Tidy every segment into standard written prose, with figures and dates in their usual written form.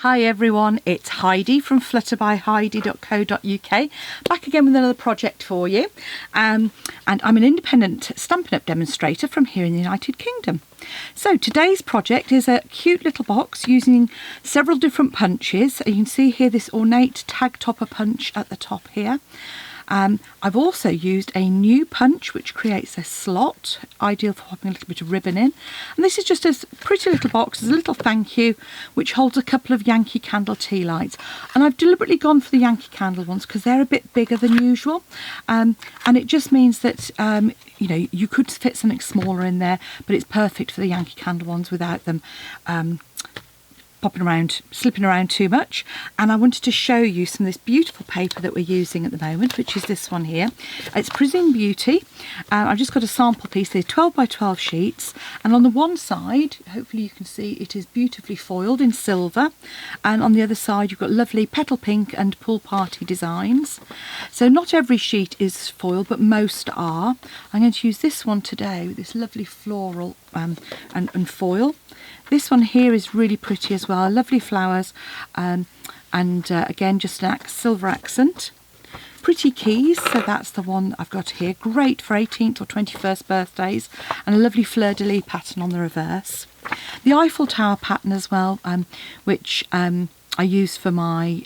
Hi everyone, it's Heidi from flutterbyheidi.co.uk, back again with another project for you. And I'm an independent Stampin' Up! Demonstrator from here in the United Kingdom. So today's project is a cute little box using several different punches. You can see here this ornate tag topper punch at the top here. I've also used a new punch which creates a slot, ideal for popping a little bit of ribbon in. And this is just a pretty little box. There's a little thank you which holds a couple of Yankee Candle tea lights. And I've deliberately gone for the Yankee Candle ones because they're a bit bigger than usual. And it just means that, you know, you could fit something smaller in there, but it's perfect for the Yankee Candle ones without them popping around, slipping around too much. And I wanted to show you some of this beautiful paper that we're using at the moment, which is this one here. It's Presume Beauty. I've just got a sample piece. They're 12 by 12 sheets, and on the one side, hopefully you can see, it is beautifully foiled in silver, and on the other side you've got lovely petal pink and pool party designs. So not every sheet is foiled, but most are. I'm going to use this one today with this lovely floral and foil. This one here is really pretty as well, lovely flowers, and again just a silver accent. Pretty keys, so that's the one I've got here, great for 18th or 21st birthdays, and a lovely fleur-de-lis pattern on the reverse. The Eiffel Tower pattern as well, which I use for my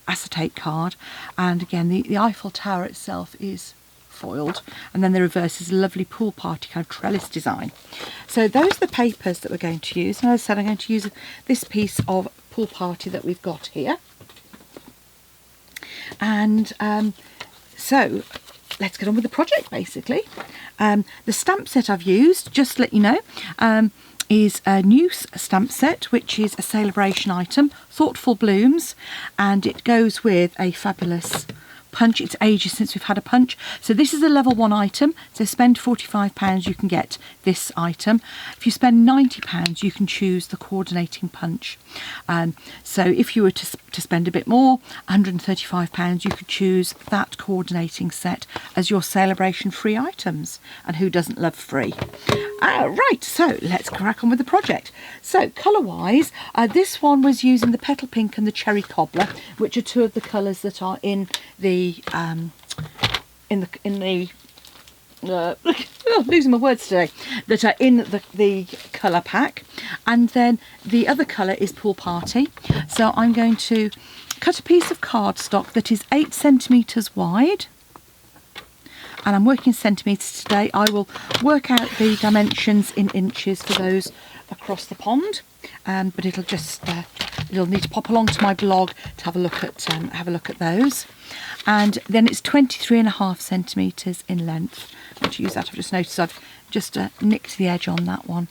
acetate card, and again the Eiffel Tower itself is foiled, and then the reverse is a lovely pool party kind of trellis design. So those are the papers that we're going to use, and as I said, I'm going to use this piece of pool party that we've got here. And so let's get on with the project basically. The stamp set I've used, just to let you know, is a new stamp set, which is a celebration item, Thoughtful Blooms, and it goes with a fabulous punch. It's ages since we've had a punch. So this is a level 1 item, so spend £45 you can get this item. If you spend £90 you can choose the coordinating punch. So if you were to spend a bit more, £135, you could choose that coordinating set as your celebration free items, and who doesn't love free? Right, so let's crack on with the project. So colour wise, this one was using the petal pink and the cherry cobbler, which are two of the colours that are in the losing my words today, that are in the colour pack. And then the other colour is Pool Party. So I'm going to cut a piece of cardstock that is 8 centimetres wide, and I'm working centimetres today. I will work out the dimensions in inches for those across the pond, but it'll just you'll need to pop along to my blog to have a look at those. And then it's 23.5 centimetres in length. I'm going to use that. I've just noticed I've just nicked the edge on that one.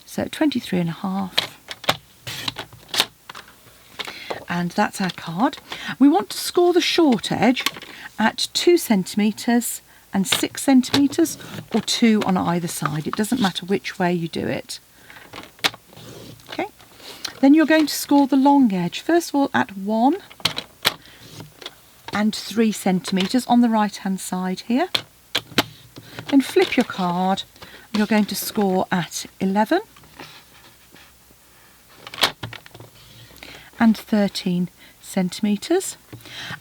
So 23.5. And that's our card. We want to score the short edge at 2 centimetres and 6 centimetres, or 2 on either side. It doesn't matter which way you do it. Okay. Then you're going to score the long edge, first of all at 1 and 3 centimetres on the right hand side here. Then flip your card, and you're going to score at 11 and 13 centimetres,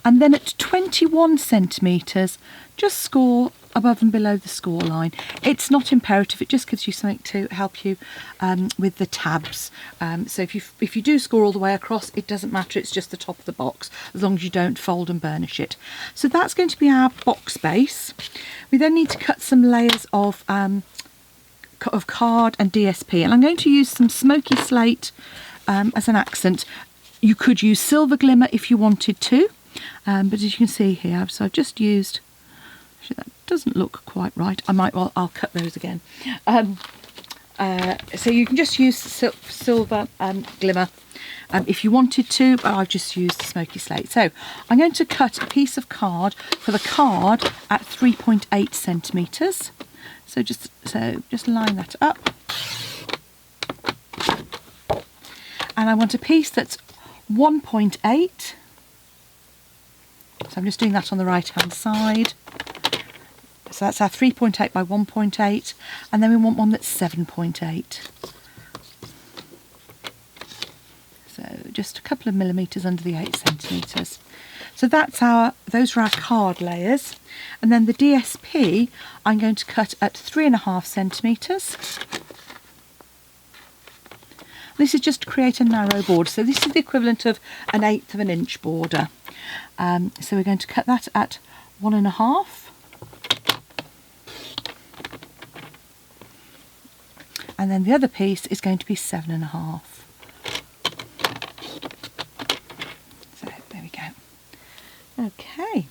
and then at 21 centimetres just score above and below the score line. It's not imperative, it just gives you something to help you with the tabs. So if you do score all the way across, it doesn't matter, it's just the top of the box, as long as you don't fold and burnish it. So that's going to be our box base. We then need to cut some layers of card and DSP, and I'm going to use some smoky slate as an accent. You could use silver glimmer if you wanted to, but as you can see here, so I've just used, actually that doesn't look quite right, I'll cut those again. So you can just use silver glimmer if you wanted to, but I've just used the smoky slate. So I'm going to cut a piece of card for the card at 3.8 centimetres. So just line that up. And I want a piece that's 1.8, so I'm just doing that on the right hand side. So that's our 3.8 by 1.8, and then we want one that's 7.8. So just a couple of millimetres under the 8 centimetres. So those are our card layers, and then the DSP I'm going to cut at 3.5 centimetres. This is just to create a narrow border, so this is the equivalent of 1/8 of an inch border. So we're going to cut that at 1.5. And then the other piece is going to be 7.5. So there we go. Okay.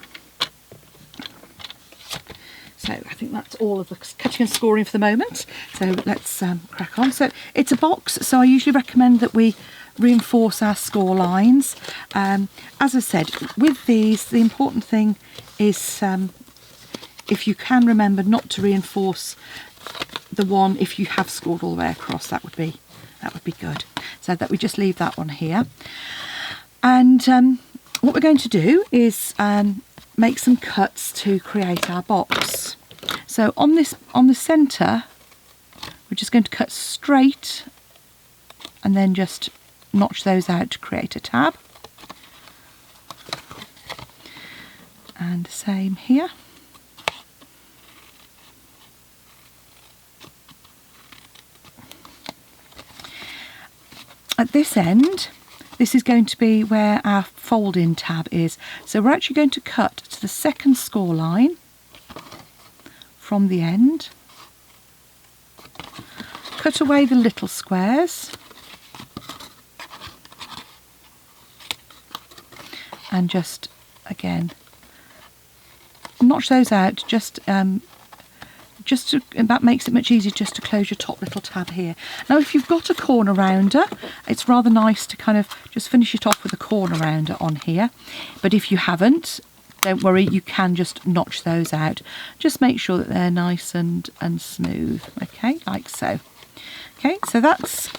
So I think that's all of the cutting and scoring for the moment. So let's crack on. So it's a box, so I usually recommend that we reinforce our score lines. As I said, with these, the important thing is if you can remember not to reinforce the one if you have scored all the way across, that would be good. So that we just leave that one here. And what we're going to do is make some cuts to create our box. So on the centre, we're just going to cut straight and then just notch those out to create a tab. And the same here. At this end, this is going to be where our fold-in tab is. So we're actually going to cut to the second score line from the end. Cut away the little squares. And just, again, notch those out, that makes it much easier just to close your top little tab here. Now if you've got a corner rounder, it's rather nice to kind of just finish it off with a corner rounder on here, but if you haven't, don't worry, you can just notch those out. Just make sure that they're nice and smooth, okay, like so. Okay, so that's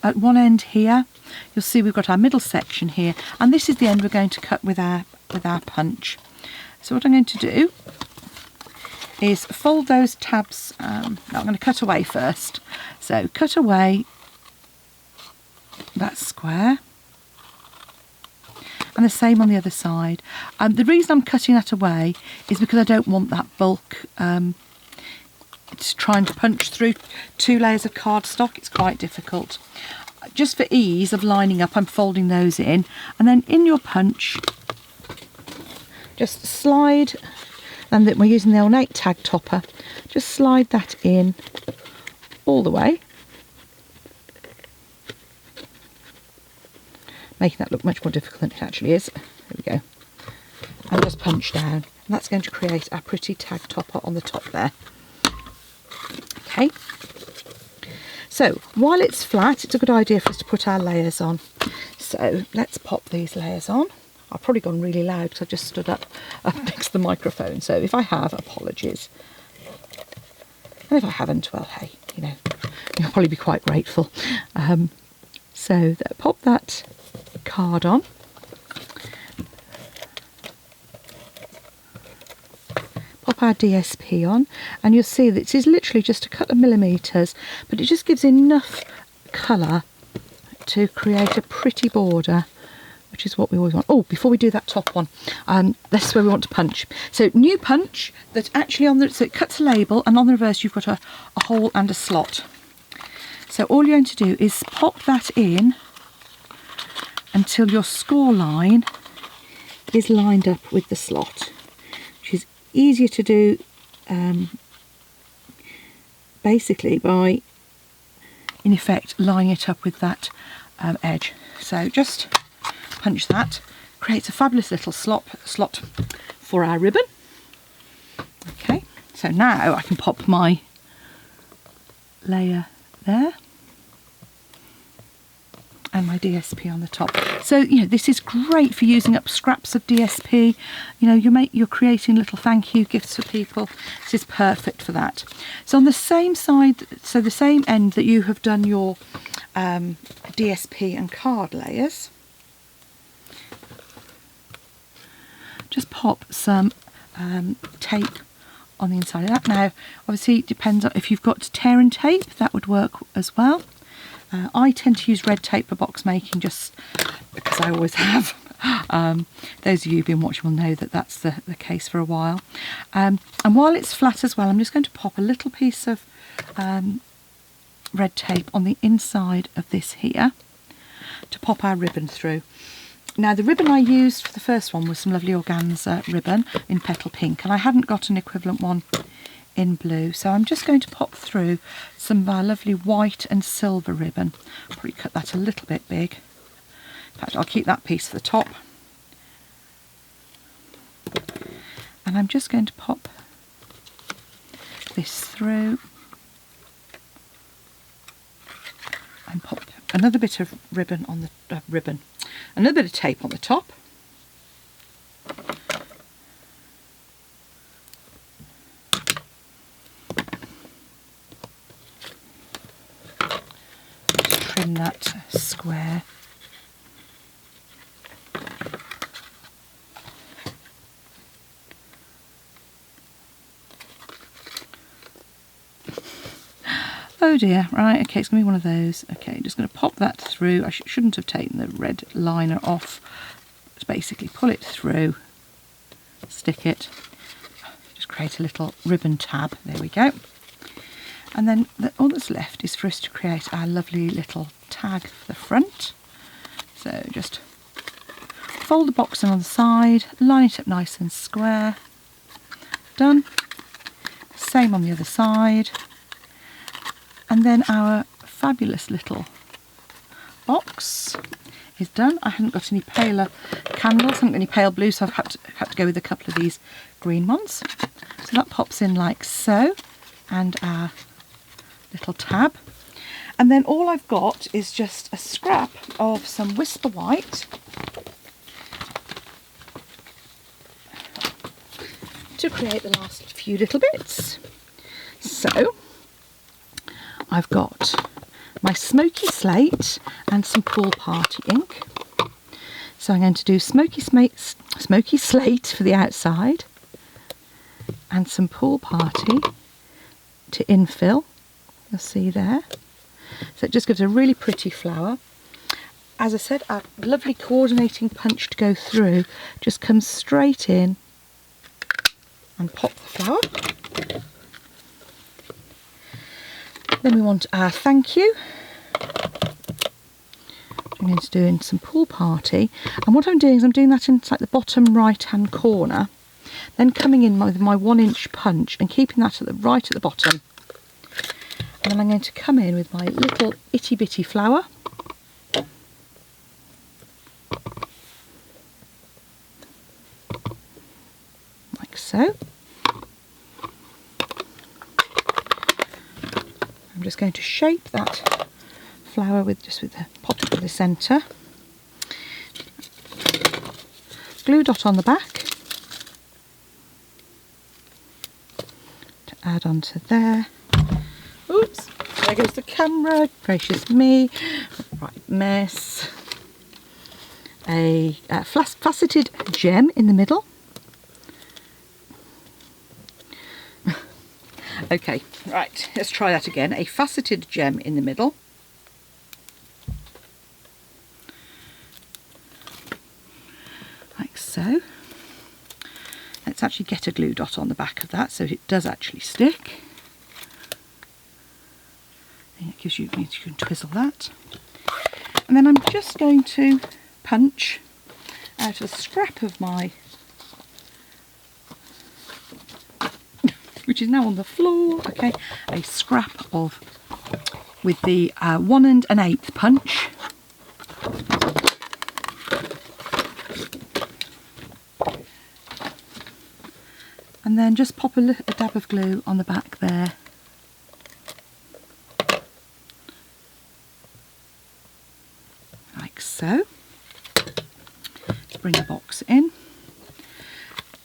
at one end here. You'll see we've got our middle section here, and this is the end we're going to cut with our punch. So what I'm going to do is fold those tabs. I'm going to cut away first. So cut away that square, and the same on the other side. The reason I'm cutting that away is because I don't want that bulk. It's trying to punch through 2 layers of cardstock. It's quite difficult. Just for ease of lining up, I'm folding those in, and then in your punch, just slide. And that we're using the ornate tag topper, just slide that in all the way, making that look much more difficult than it actually is. There we go. And just punch down, and that's going to create our pretty tag topper on the top there. Okay, so while it's flat, it's a good idea for us to put our layers on. So let's pop these layers on. I've probably gone really loud because I just stood up next to the microphone, so if I have, apologies. And if I haven't, well, hey, you'll probably be quite grateful. So pop that card on. Pop our DSP on, and you'll see that it is literally just a couple of millimetres, but it just gives enough colour to create a pretty border, which is what we always want. Oh, before we do that top one, this is where we want to punch. So new punch, that actually so it cuts a label, and on the reverse you've got a hole and a slot. So all you're going to do is pop that in until your score line is lined up with the slot, which is easier to do basically by, in effect, lining it up with that edge. So just punch that, creates a fabulous little slot for our ribbon. Okay, so now I can pop my layer there and my DSP on the top. So this is great for using up scraps of DSP. You're creating little thank you gifts for people. This is perfect for that. So on the same side, so the same end that you have done your DSP and card layers, just pop some tape on the inside of that. Now obviously it depends on if you've got tear and tape, that would work as well. I tend to use red tape for box making just because I always have. Those of you who've been watching will know that that's the case for a while. And while it's flat as well, I'm just going to pop a little piece of red tape on the inside of this here to pop our ribbon through. Now the ribbon I used for the first one was some lovely organza ribbon in petal pink, and I hadn't got an equivalent one in blue, so I'm just going to pop through some of our lovely white and silver ribbon. I'll probably cut that a little bit big. In fact, I'll keep that piece for the top. And I'm just going to pop this through and pop another bit of ribbon on the another bit of tape on the top. Trim that square. Oh dear, right, okay, it's going to be one of those. Okay, just going to pop that through. I shouldn't have taken the red liner off. Just basically pull it through, stick it, just create a little ribbon tab. There we go. And then all that's left is for us to create our lovely little tag for the front. So just fold the box in on the side, line it up nice and square. Done. Same on the other side. And then our fabulous little box is done. I haven't got any paler candles, I haven't got any pale blue, so I've had to go with a couple of these green ones. So that pops in like so, and our little tab. And then all I've got is just a scrap of some Whisper White to create the last few little bits. So I've got my smoky slate and some pool party ink. So I'm going to do smoky slate for the outside and some pool party to infill. You'll see there. So it just gives a really pretty flower. As I said, our lovely coordinating punch to go through just comes straight in and pop the flower. Then we want our thank you. I'm going to do in some pool party, and what I'm doing is I'm doing that in like the bottom right hand corner, then coming in with my 1-inch punch and keeping that at the right at the bottom, and then I'm going to come in with my little itty bitty flower. Like so. I'm just going to shape that flower with the pot in the centre. Glue dot on the back to add onto there. Oops, there goes the camera, gracious me, right mess. A faceted gem in the middle. Okay, right, let's try that again. A faceted gem in the middle. Like so. Let's actually get a glue dot on the back of that so it does actually stick. And it gives you, means you can twizzle that. And then I'm just going to punch out a scrap of my, which is now on the floor, okay, a scrap of, with the 1 1/8 punch. And then just pop a dab of glue on the back there. Like so. Let's bring the box in.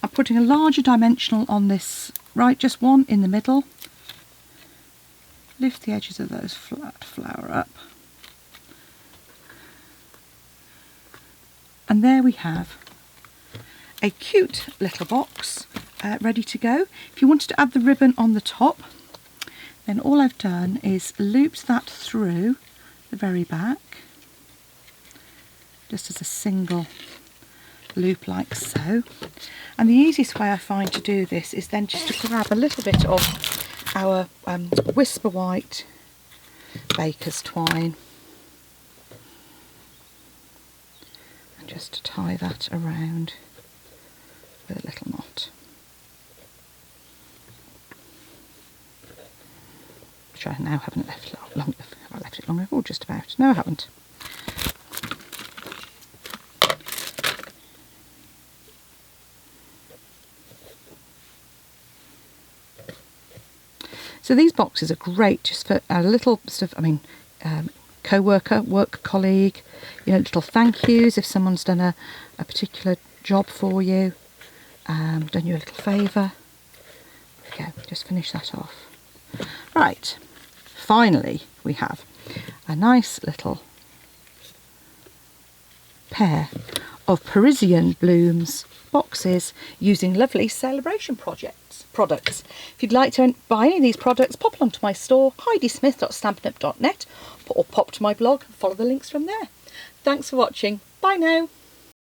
I'm putting a larger dimensional on this, right, just one in the middle. Lift the edges of those flat flower up. And there we have a cute little box ready to go. If you wanted to add the ribbon on the top, then all I've done is looped that through the very back, just as a single loop like so. And the easiest way I find to do this is then just to grab a little bit of our Whisper White baker's twine and just to tie that around with a little knot, which I now haven't left long. Have I left it long enough? Oh, just about. No, I haven't. So these boxes are great just for a little sort of, co-worker, work colleague, little thank yous if someone's done a particular job for you, done you a little favour. There we go, just finish that off. Right, finally we have a nice little pair of Parisian Blooms boxes using lovely celebration products. If you'd like to buy any of these products, pop along to my store, heidismith.stampinup.net, or pop to my blog and follow the links from there. Thanks for watching. Bye now.